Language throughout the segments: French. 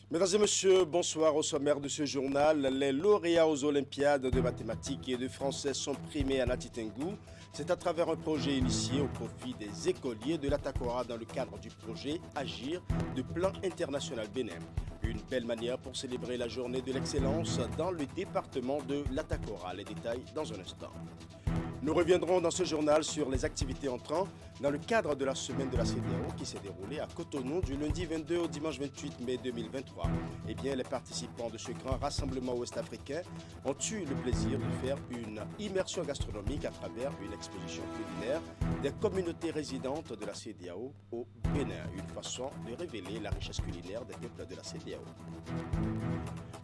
Mesdames et messieurs, bonsoir. Au sommaire de ce journal, les lauréats aux Olympiades de mathématiques et de français sont primés à Natitengou. C'est à travers un projet initié au profit des écoliers de l'Atakora dans le cadre du projet Agir de Plan International Bénin. Une belle manière pour célébrer la journée de l'excellence dans le département de l'Atakora. Les détails dans un instant. Nous reviendrons dans ce journal sur les activités entrant dans le cadre de la semaine de la CEDEAO qui s'est déroulée à Cotonou du lundi 22 au dimanche 28 mai 2023. Eh bien, les participants de ce grand rassemblement ouest-africain ont eu le plaisir de faire une immersion gastronomique à travers une exposition culinaire des communautés résidentes de la CEDEAO au Bénin. Une façon de révéler la richesse culinaire des peuples de la CEDEAO.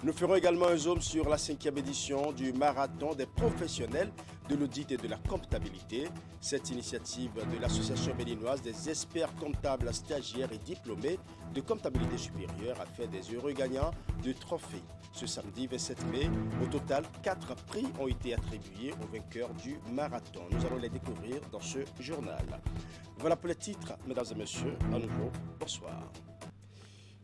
Nous ferons également un zoom sur la 5e édition du marathon des professionnels de l'audit et de la comptabilité. Cette initiative de l'Association béninoise des experts comptables, stagiaires et diplômés de comptabilité supérieure a fait des heureux gagnants de trophées. Ce samedi 27 mai, au total, 4 prix ont été attribués aux vainqueurs du marathon. Nous allons les découvrir dans ce journal. Voilà pour les titres, mesdames et messieurs. À nouveau, bonsoir.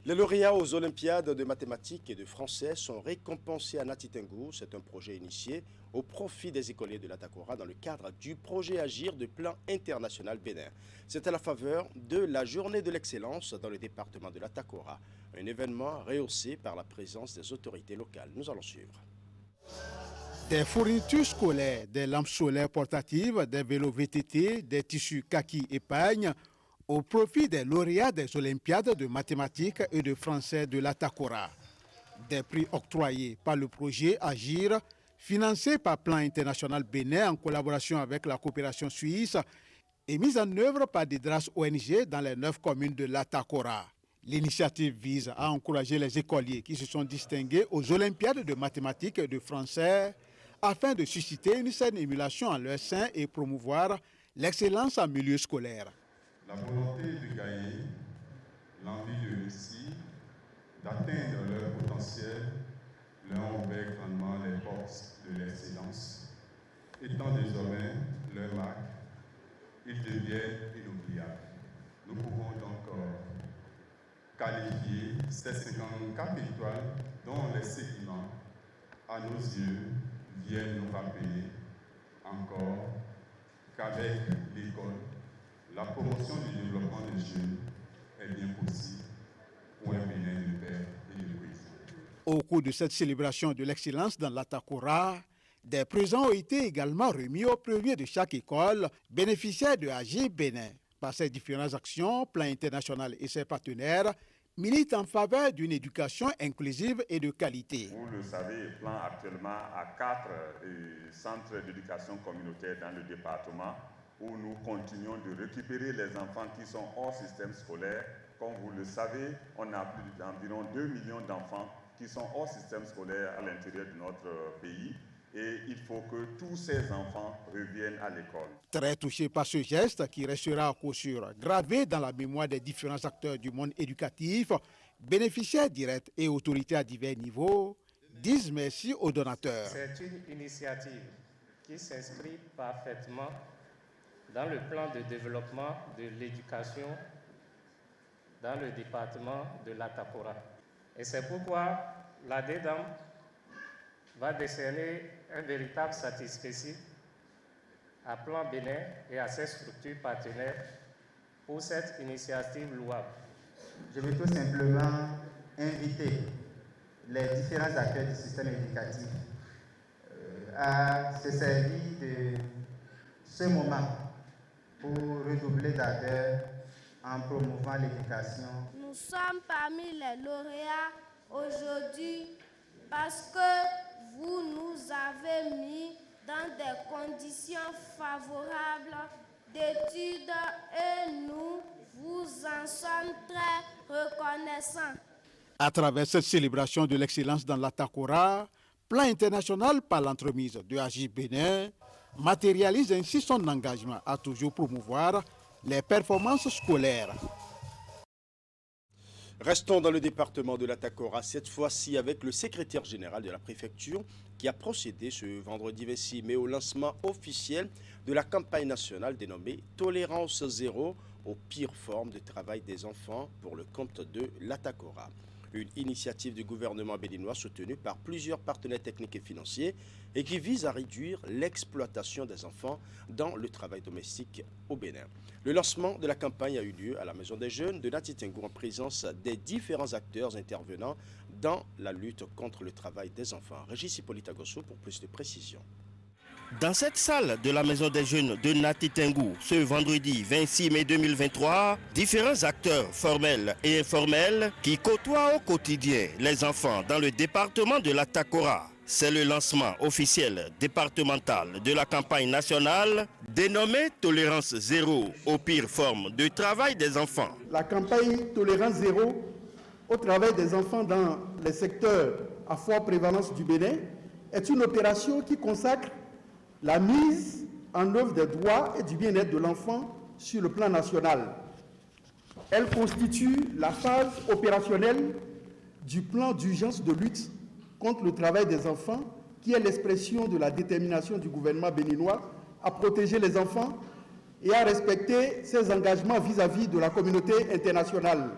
Les lauréats aux Olympiades de mathématiques et de français sont récompensés à Natitengou. C'est un projet initié au profit des écoliers de l'Atakora dans le cadre du projet Agir de Plan International Bénin. C'est à la faveur de la Journée de l'excellence dans le département de l'Atakora, un événement rehaussé par la présence des autorités locales. Nous allons suivre. Des fournitures scolaires, des lampes solaires portatives, des vélos VTT, des tissus kaki et pagne, au profit des lauréats des Olympiades de mathématiques et de français de l'Atakora. Des prix octroyés par le projet Agir, financé par Plan International Bénin en collaboration avec la coopération suisse et mis en œuvre par des DRAS ONG dans les 9 communes de l'Atakora. L'initiative vise à encourager les écoliers qui se sont distingués aux Olympiades de mathématiques et de français afin de susciter une saine émulation en leur sein et promouvoir l'excellence en milieu scolaire. La volonté de gagner, l'envie de réussir, d'atteindre leur potentiel, leur ont ouvert grandement les portes de l'excellence. Étant désormais leur marque, ils deviennent inoubliables. Nous pouvons donc qualifier ces 54 étoiles dont les sédiments, à nos yeux, viennent nous rappeler encore qu'avec l'école, la promotion du développement des jeunes est bien possible pour un Bénin de paix et de cohésion. Au cours de cette célébration de l'excellence dans l'Atakora, des présents ont été également remis aux premiers de chaque école bénéficiaire de Agir Bénin. Par ses différentes actions, Plan International et ses partenaires militent en faveur d'une éducation inclusive et de qualité. Vous le savez, Plan actuellement a 4 centres d'éducation communautaire dans le département où nous continuons de récupérer les enfants qui sont hors système scolaire. Comme vous le savez, on a plus d'environ 2 millions d'enfants qui sont hors système scolaire à l'intérieur de notre pays. Et il faut que tous ces enfants reviennent à l'école. Très touché par ce geste qui restera à coup sûr gravé dans la mémoire des différents acteurs du monde éducatif, bénéficiaires directs et autorités à divers niveaux, disent merci aux donateurs. C'est une initiative qui s'inscrit parfaitement dans le plan de développement de l'éducation dans le département de l'Atakora. Et c'est pourquoi la DEDAM va décerner un véritable satisfecit à Plan Bénin et à ses structures partenaires pour cette initiative louable. Je veux tout simplement inviter les différents acteurs du système éducatif à se servir de ce moment pour redoubler d'ardeur en promouvant l'éducation. Nous sommes parmi les lauréats aujourd'hui parce que vous nous avez mis dans des conditions favorables d'études et nous vous en sommes très reconnaissants. À travers cette célébration de l'excellence dans l'Atakora, Plan International par l'entremise de Agir Bénin matérialise ainsi son engagement à toujours promouvoir les performances scolaires. Restons dans le département de l'Atakora, cette fois-ci avec le secrétaire général de la préfecture qui a procédé ce vendredi 26 mai au lancement officiel de la campagne nationale dénommée Tolérance zéro aux pires formes de travail des enfants pour le compte de l'Atakora. une initiative du gouvernement béninois soutenue par plusieurs partenaires techniques et financiers et qui vise à réduire l'exploitation des enfants dans le travail domestique au Bénin. Le lancement de la campagne a eu lieu à la Maison des Jeunes de Nati Tengou en présence des différents acteurs intervenant dans la lutte contre le travail des enfants. Régis Hippolyte Agosso pour plus de précisions. Dans cette salle de la Maison des Jeunes de Nati Tengou, ce vendredi 26 mai 2023, différents acteurs formels et informels qui côtoient au quotidien les enfants dans le département de la Takora. C'est le lancement officiel départemental de la campagne nationale dénommée Tolérance Zéro aux pires formes de travail des enfants. La campagne Tolérance Zéro au travail des enfants dans les secteurs à forte prévalence du Bénin est une opération qui consacre la mise en œuvre des droits et du bien-être de l'enfant sur le plan national. Elle constitue la phase opérationnelle du plan d'urgence de lutte contre le travail des enfants, qui est l'expression de la détermination du gouvernement béninois à protéger les enfants et à respecter ses engagements vis-à-vis de la communauté internationale,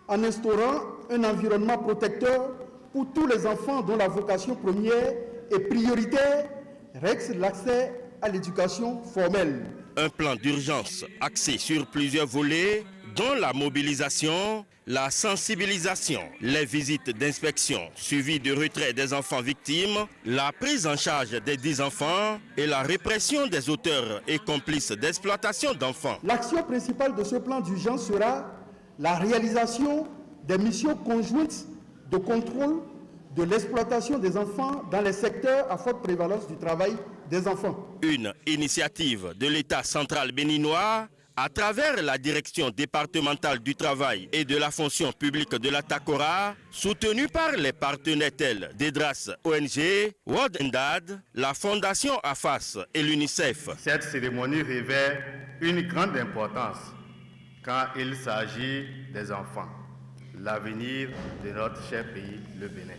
en instaurant un environnement protecteur pour tous les enfants dont la vocation première et prioritaire reste l'accès à l'éducation formelle. Un plan d'urgence axé sur plusieurs volets, dont la mobilisation, la sensibilisation, les visites d'inspection suivies de retrait des enfants victimes, la prise en charge des 10 enfants et la répression des auteurs et complices d'exploitation d'enfants. L'action principale de ce plan d'urgence sera la réalisation des missions conjointes de contrôle de l'exploitation des enfants dans les secteurs à forte prévalence du travail des enfants. Une initiative de l'État central béninois à travers la direction départementale du travail et de la fonction publique de la Takora, soutenue par les partenaires tels DEDRAS ONG, World Endad, la Fondation AFAS et l'UNICEF. Cette cérémonie revêt une grande importance quand il s'agit des enfants, l'avenir de notre cher pays, le Bénin.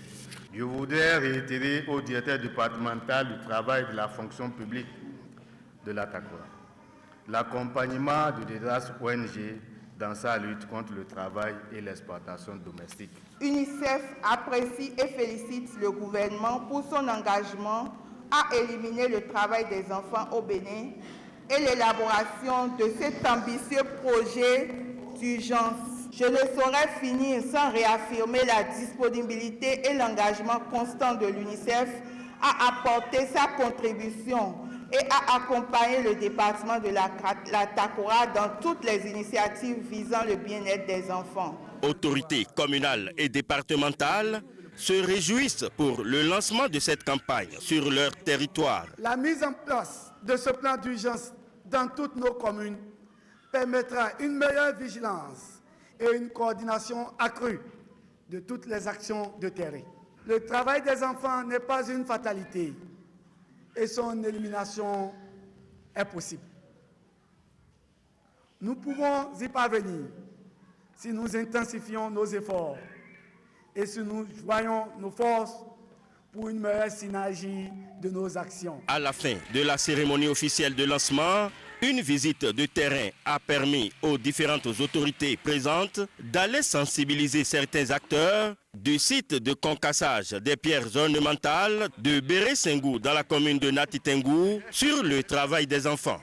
Je voudrais réitérer au directeur départemental du travail et de la fonction publique de la Takora l'accompagnement de DEDRAS ONG dans sa lutte contre le travail et l'exploitation domestique. UNICEF apprécie et félicite le gouvernement pour son engagement à éliminer le travail des enfants au Bénin et l'élaboration de cet ambitieux projet d'urgence. Je ne saurais finir sans réaffirmer la disponibilité et l'engagement constant de l'UNICEF à apporter sa contribution et à accompagner le département de la Takora dans toutes les initiatives visant le bien-être des enfants. Autorités communales et départementales se réjouissent pour le lancement de cette campagne sur leur territoire. La mise en place de ce plan d'urgence dans toutes nos communes permettra une meilleure vigilance et une coordination accrue de toutes les actions de terrain. Le travail des enfants n'est pas une fatalité et son élimination est possible. Nous pouvons y parvenir si nous intensifions nos efforts et si nous joignons nos forces pour une meilleure synergie de nos actions. À la fin de la cérémonie officielle de lancement, une visite de terrain a permis aux différentes autorités présentes d'aller sensibiliser certains acteurs du site de concassage des pierres ornementales de Béré-Sengou dans la commune de Nati Tengou sur le travail des enfants.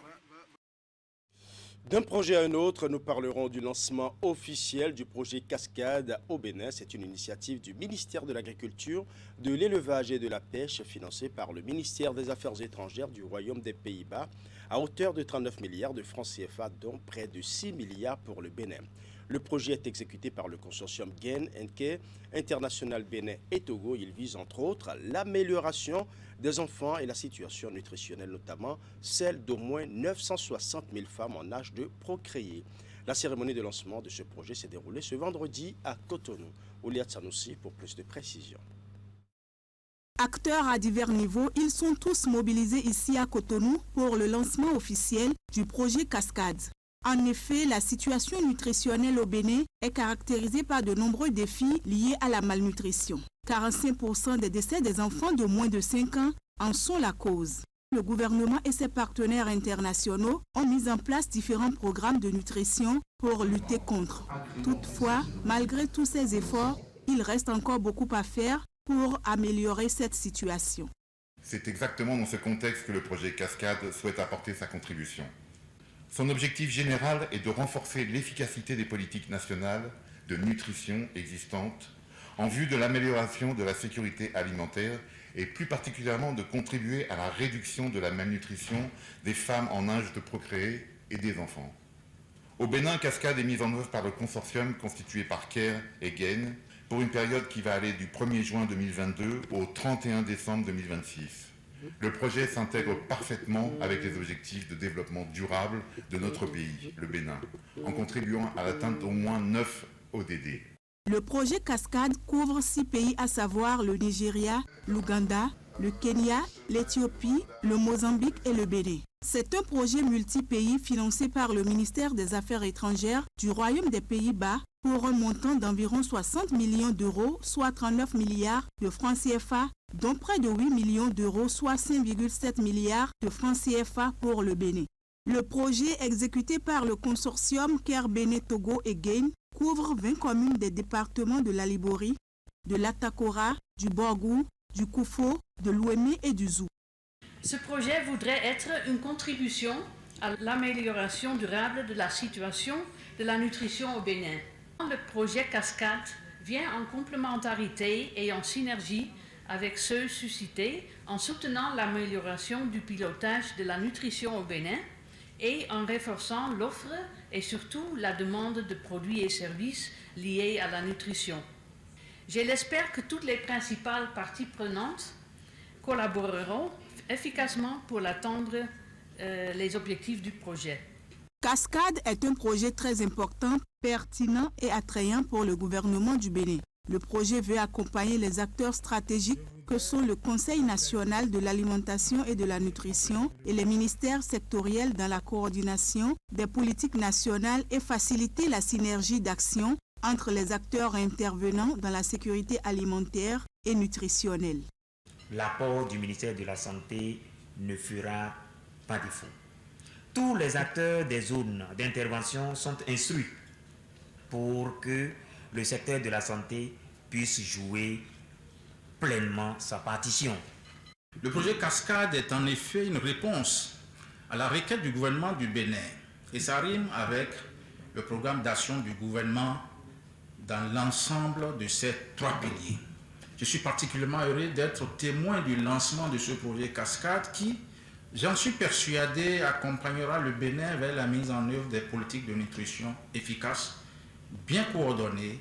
D'un projet à un autre, nous parlerons du lancement officiel du projet Cascade au Bénin. C'est une initiative du ministère de l'Agriculture, de l'Élevage et de la Pêche financée par le ministère des Affaires étrangères du Royaume des Pays-Bas à hauteur de 39 milliards de francs CFA, dont près de 6 milliards pour le Bénin. Le projet est exécuté par le consortium GAIN, NK, International Bénin et Togo. Il vise entre autres l'amélioration des enfants et la situation nutritionnelle, notamment celle d'au moins 960 000 femmes en âge de procréer. La cérémonie de lancement de ce projet s'est déroulée ce vendredi à Cotonou. Ouliat Sanoussi pour plus de précisions. Acteurs à divers niveaux, ils sont tous mobilisés ici à Cotonou pour le lancement officiel du projet Cascade. En effet, la situation nutritionnelle au Bénin est caractérisée par de nombreux défis liés à la malnutrition. 45% des décès des enfants de moins de 5 ans en sont la cause. Le gouvernement et ses partenaires internationaux ont mis en place différents programmes de nutrition pour lutter contre. Toutefois, malgré tous ces efforts, il reste encore beaucoup à faire pour améliorer cette situation. C'est exactement dans ce contexte que le projet Cascade souhaite apporter sa contribution. Son objectif général est de renforcer l'efficacité des politiques nationales de nutrition existantes en vue de l'amélioration de la sécurité alimentaire et plus particulièrement de contribuer à la réduction de la malnutrition des femmes en âge de procréer et des enfants. Au Bénin, Cascade est mise en œuvre par le consortium constitué par CARE et GAIN pour une période qui va aller du 1er juin 2022 au 31 décembre 2026. Le projet s'intègre parfaitement avec les objectifs de développement durable de notre pays, le Bénin, en contribuant à l'atteinte d'au moins 9 ODD. Le projet Cascade couvre 6 pays, à savoir le Nigeria, l'Ouganda, le Kenya, l'Éthiopie, le Mozambique et le Bénin. C'est un projet multi-pays financé par le ministère des Affaires étrangères du Royaume des Pays-Bas pour un montant d'environ 60 millions d'euros, soit 39 milliards de francs CFA, dont près de 8 millions d'euros, soit 5,7 milliards de francs CFA pour le Bénin. Le projet exécuté par le consortium CARE Bénin Togo et GAIN couvre 20 communes des départements de la Liborie, de l'Atakora, du Borgou, du Koufo, de l'Ouémé et du Zou. Ce projet voudrait être une contribution à l'amélioration durable de la situation de la nutrition au Bénin. Le projet Cascade vient en complémentarité et en synergie avec ceux suscités en soutenant l'amélioration du pilotage de la nutrition au Bénin et en renforçant l'offre et surtout la demande de produits et services liés à la nutrition. Je l'espère que toutes les principales parties prenantes collaboreront efficacement pour atteindre les objectifs du projet. Cascade est un projet très important, pertinent et attrayant pour le gouvernement du Bénin. Le projet veut accompagner les acteurs stratégiques que sont le Conseil national de l'alimentation et de la nutrition et les ministères sectoriels dans la coordination des politiques nationales et faciliter la synergie d'action entre les acteurs intervenant dans la sécurité alimentaire et nutritionnelle. L'apport du ministère de la Santé ne fera pas défaut. Tous les acteurs des zones d'intervention sont instruits pour que le secteur de la santé puisse jouer pleinement sa partition. Le projet Cascade est en effet une réponse à la requête du gouvernement du Bénin et ça rime avec le programme d'action du gouvernement dans l'ensemble de ces 3 piliers. Je suis particulièrement heureux d'être témoin du lancement de ce projet Cascade qui, j'en suis persuadé, accompagnera le Bénin vers la mise en œuvre des politiques de nutrition efficaces, bien coordonnées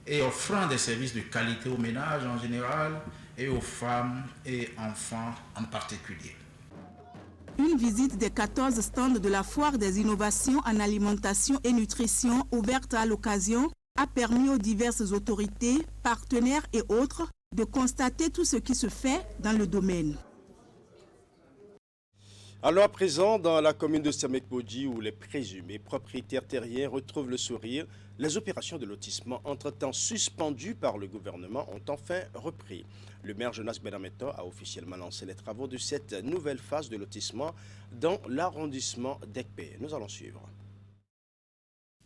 et offrant des services de qualité aux ménages en général et aux femmes et enfants en particulier. Une visite des 14 stands de la Foire des innovations en alimentation et nutrition ouverte à l'occasion a permis aux diverses autorités, partenaires et autres de constater tout ce qui se fait dans le domaine. Alors à présent, dans la commune de Samek-Bodji, où les présumés propriétaires terriens retrouvent le sourire, les opérations de lotissement entre-temps suspendues par le gouvernement ont enfin repris. Le maire Jonas Benameto a officiellement lancé les travaux de cette nouvelle phase de lotissement dans l'arrondissement d'Ekpé. Nous allons suivre.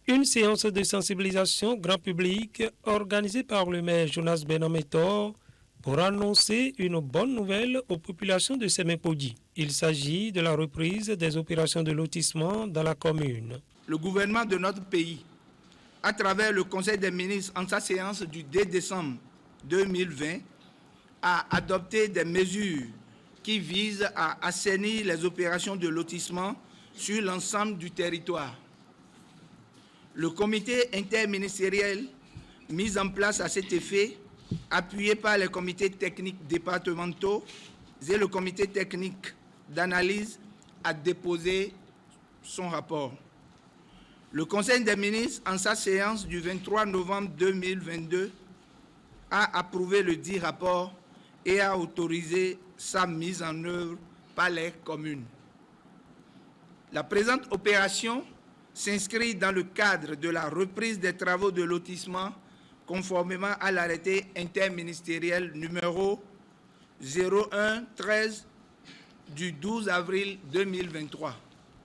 Une séance de sensibilisation grand public organisée par le maire Jonas Benameto pour annoncer une bonne nouvelle aux populations de Samek-Bodji. Il s'agit de la reprise des opérations de lotissement dans la commune. Le gouvernement de notre pays, à travers le Conseil des ministres en sa séance du 2 décembre 2020, a adopté des mesures qui visent à assainir les opérations de lotissement sur l'ensemble du territoire. Le comité interministériel mis en place à cet effet, appuyé par les comités techniques départementaux et le comité technique d'analyse, a déposé son rapport. Le Conseil des ministres, en sa séance du 23 novembre 2022, a approuvé le dit rapport et a autorisé sa mise en œuvre par les communes. La présente opération s'inscrit dans le cadre de la reprise des travaux de lotissement conformément à l'arrêté interministériel numéro 0113 du 12 avril 2023.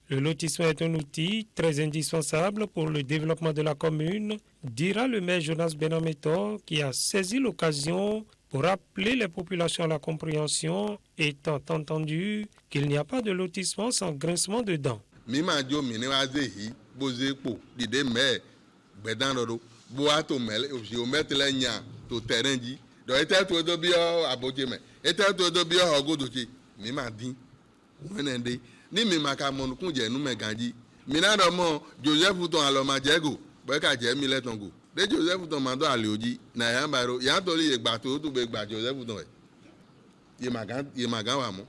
Le lotissement est un outil très indispensable pour le développement de la commune, dira le maire Jonas Benametor, qui a saisi l'occasion pour appeler les populations à la compréhension, étant entendu qu'il n'y a pas de lotissement sans grincement de dents. Ni mi maka mon kunje nu meganji mina do mo Joseph ton alo majego bo ka je mi letongo de Joseph ton mando aleoji na ya baro ya to le gba to be gba Joseph ton e ye magan wa mo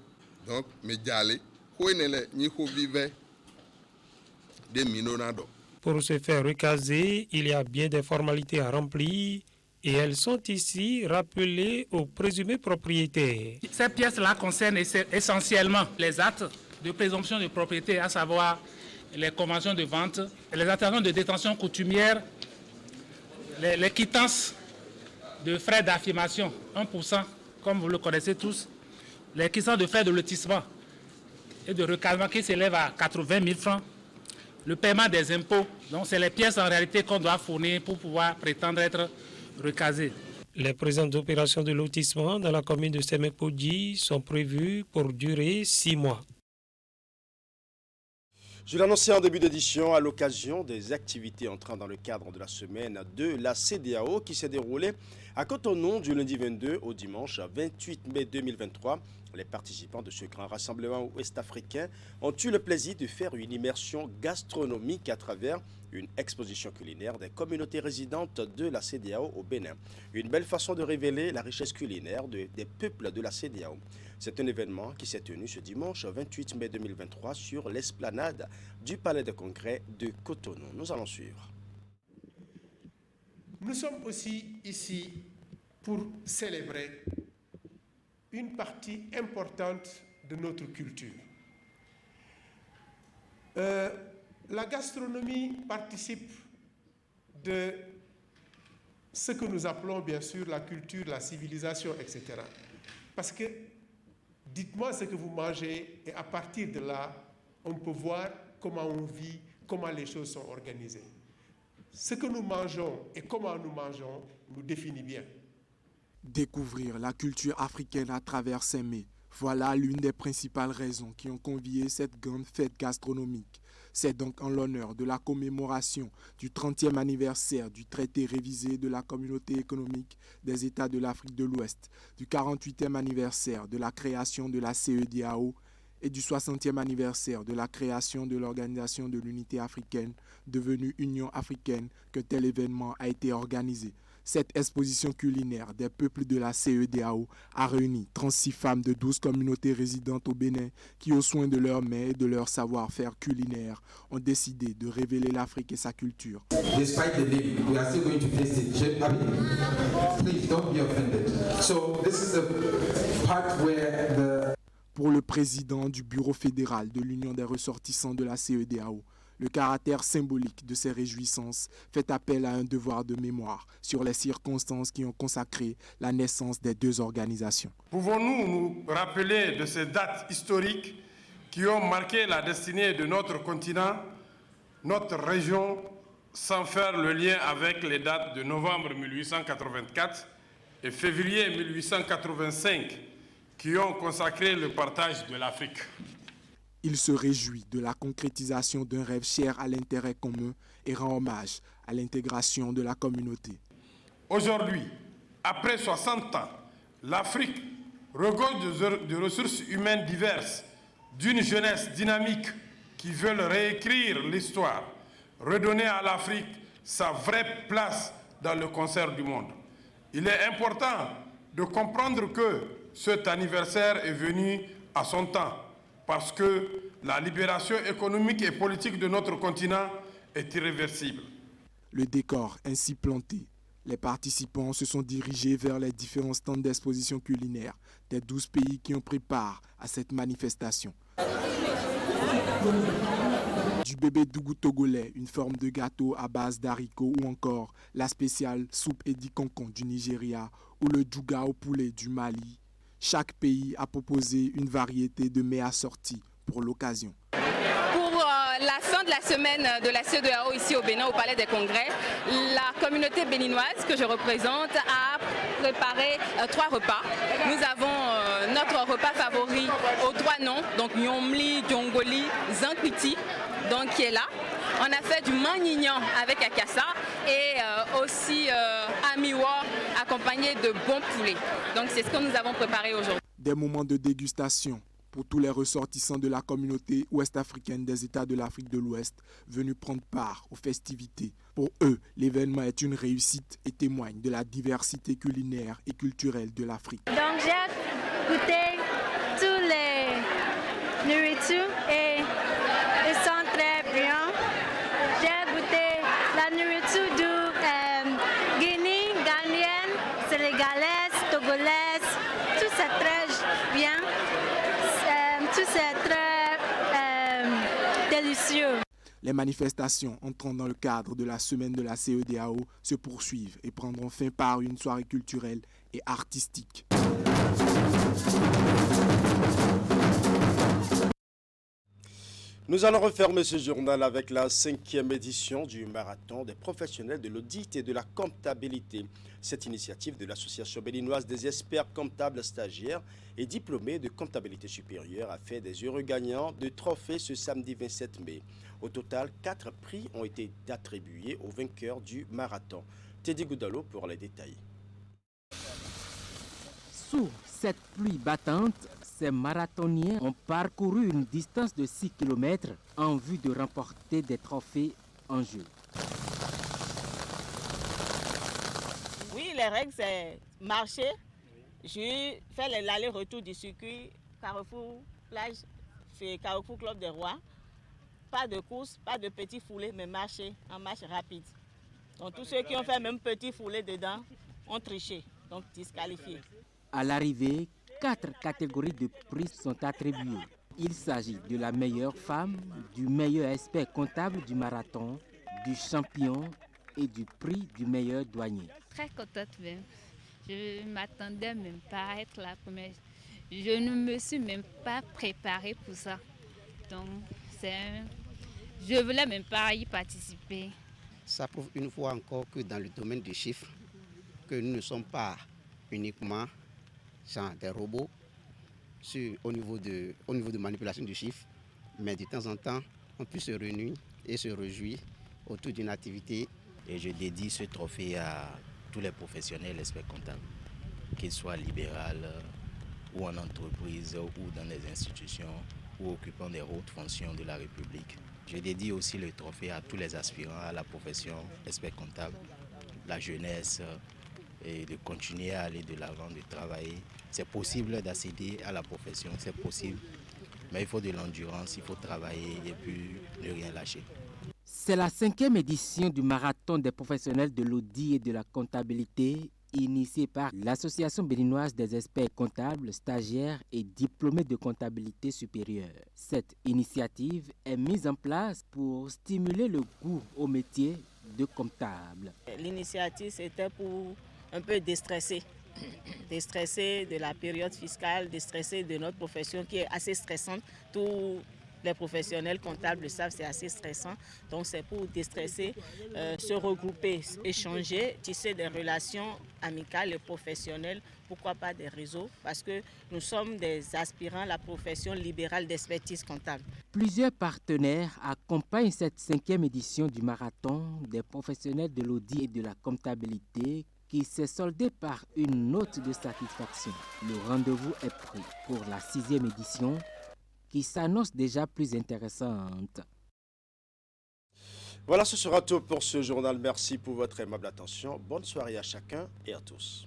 donc me jale ko inele ni ko vive de minonado. Pour se faire recaser, il y a bien des formalités à remplir et elles sont ici rappelées aux présumés propriétaires. Ces pièces-là concernent essentiellement les actes de présomption de propriété, à savoir les conventions de vente, les attestations de détention coutumière, les quittances de frais d'affirmation, 1%, comme vous le connaissez tous, les quittances de frais de lotissement et de recasement qui s'élèvent à 80 000 francs, le paiement des impôts. Donc c'est les pièces en réalité qu'on doit fournir pour pouvoir prétendre être recasées. Les présentes opérations de lotissement dans la commune de Semekpodji sont prévues pour durer 6 mois. Je l'annonçais en début d'édition à l'occasion des activités entrant dans le cadre de la semaine de la CEDEAO qui s'est déroulée à Cotonou du lundi 22 au dimanche 28 mai 2023. Les participants de ce grand rassemblement ouest-africain ont eu le plaisir de faire une immersion gastronomique à travers une exposition culinaire des communautés résidentes de la CEDEAO au Bénin. Une belle façon de révéler la richesse culinaire des peuples de la CEDEAO. C'est un événement qui s'est tenu ce dimanche 28 mai 2023 sur l'esplanade du Palais de Congrès de Cotonou. Nous allons suivre. Nous sommes aussi ici pour célébrer une partie importante de notre culture. La gastronomie participe de ce que nous appelons bien sûr la culture, la civilisation, etc. Parce que dites-moi ce que vous mangez et à partir de là, on peut voir comment on vit, comment les choses sont organisées. Ce que nous mangeons et comment nous mangeons nous définit bien. Découvrir la culture africaine à travers ces mets, voilà l'une des principales raisons qui ont convié cette grande fête gastronomique. C'est donc en l'honneur de la commémoration du 30e anniversaire du traité révisé de la Communauté économique des États de l'Afrique de l'Ouest, du 48e anniversaire de la création de la CEDEAO et du 60e anniversaire de la création de l'Organisation de l'Unité africaine, devenue Union africaine, que tel événement a été organisé. Cette exposition culinaire des peuples de la CEDEAO a réuni 36 femmes de 12 communautés résidentes au Bénin qui, au soin de leurs mains et de leur savoir-faire culinaire, ont décidé de révéler l'Afrique et sa culture. Despite the name, we are still going to taste it. Please don't be offended. So this is the part where the... Pour le président du Bureau fédéral de l'Union des ressortissants de la CEDEAO, le caractère symbolique de ces réjouissances fait appel à un devoir de mémoire sur les circonstances qui ont consacré la naissance des deux organisations. Pouvons-nous nous rappeler de ces dates historiques qui ont marqué la destinée de notre continent, notre région, sans faire le lien avec les dates de novembre 1884 et février 1885 qui ont consacré le partage de l'Afrique? Il se réjouit de la concrétisation d'un rêve cher à l'intérêt commun et rend hommage à l'intégration de la communauté. Aujourd'hui, après 60 ans, l'Afrique regorge de ressources humaines diverses, d'une jeunesse dynamique qui veut réécrire l'histoire, redonner à l'Afrique sa vraie place dans le concert du monde. Il est important de comprendre que cet anniversaire est venu à son temps, parce que la libération économique et politique de notre continent est irréversible. Le décor ainsi planté, les participants se sont dirigés vers les différents stands d'exposition culinaire des 12 pays qui ont pris part à cette manifestation. Du bébé dougou togolais, une forme de gâteau à base d'haricots ou encore la spéciale soupe Edi Concon du Nigeria ou le djouga au poulet du Mali. Chaque pays a proposé une variété de mets assortis pour l'occasion. Pour la fin de la semaine de la CEDEAO ici au Bénin, au Palais des Congrès, la communauté béninoise que je représente a préparé 3 repas. Nous avons notre repas favori aux 3 noms, donc Nyomli, Djongoli, Zankwiti, donc qui est là. On a fait du manignan avec akassa et aussi amiwa accompagné de bons poulets. Donc c'est ce que nous avons préparé aujourd'hui. Des moments de dégustation pour tous les ressortissants de la communauté ouest-africaine des États de l'Afrique de l'Ouest venus prendre part aux festivités. Pour eux, l'événement est une réussite et témoigne de la diversité culinaire et culturelle de l'Afrique. Donc j'ai goûté tous les nourritures et ils sont très bons. J'ai goûté la nourriture du Guinée, ghanéenne, sénégalaise, togolaise. Tout c'est très bien. Tout c'est très délicieux. Les manifestations entrant dans le cadre de la semaine de la CEDEAO se poursuivent et prendront fin par une soirée culturelle et artistique. Nous allons refermer ce journal avec la 5e édition du marathon des professionnels de l'audit et de la comptabilité. Cette initiative de l'Association béninoise des experts comptables stagiaires et diplômés de comptabilité supérieure a fait des heureux gagnants de trophées ce samedi 27 mai. Au total, 4 prix ont été attribués aux vainqueurs du marathon. Teddy Goudalo pour les détails. Sous cette pluie battante, ces marathoniens ont parcouru une distance de 6 km en vue de remporter des trophées en jeu. Oui, les règles, c'est marcher, faire l'aller-retour du circuit, Carrefour Plage, c'est Carrefour Club des Rois. Pas de course, pas de petit foulé, mais marcher en marche rapide. Donc tous ceux qui ont fait même petit foulé dedans ont triché, donc disqualifiés. À l'arrivée, 4 catégories de prix sont attribuées. Il s'agit de la meilleure femme, du meilleur expert comptable du marathon, du champion et du prix du meilleur douanier. Très contente même. Je ne m'attendais même pas à être la première. Je ne me suis même pas préparée pour ça. Donc, je ne voulais même pas y participer. Ça prouve une fois encore que dans le domaine du chiffre, que nous ne sommes pas uniquement des robots au niveau de manipulation du chiffre, mais de temps en temps, on peut se réunir et se réjouir autour d'une activité. Et je dédie ce trophée à tous les professionnels experts comptables, qu'ils soient libéraux ou en entreprise ou dans les institutions ou occupant des hautes fonctions de la République. Je dédie aussi le trophée à tous les aspirants à la profession expert comptable, la jeunesse, et de continuer à aller de l'avant, de travailler. C'est possible d'accéder à la profession, c'est possible, mais il faut de l'endurance, il faut travailler et puis ne rien lâcher. C'est la 5e édition du marathon des professionnels de l'audit et de la comptabilité, initiée par l'Association béninoise des experts comptables, stagiaires et diplômés de comptabilité supérieure. Cette initiative est mise en place pour stimuler le goût au métier de comptable. L'initiative, c'était pour un peu déstresser de la période fiscale, déstresser de notre profession qui est assez stressante. Tous les professionnels comptables le savent, c'est assez stressant. Donc c'est pour déstresser, se regrouper, échanger, tisser des relations amicales et professionnelles, pourquoi pas des réseaux, parce que nous sommes des aspirants à la profession libérale d'expertise comptable. Plusieurs partenaires accompagnent cette 5e édition du marathon des professionnels de l'audit et de la comptabilité qui s'est soldé par une note de satisfaction. Le rendez-vous est pris pour la 6e édition qui s'annonce déjà plus intéressante. Voilà, ce sera tout pour ce journal. Merci pour votre aimable attention. Bonne soirée à chacun et à tous.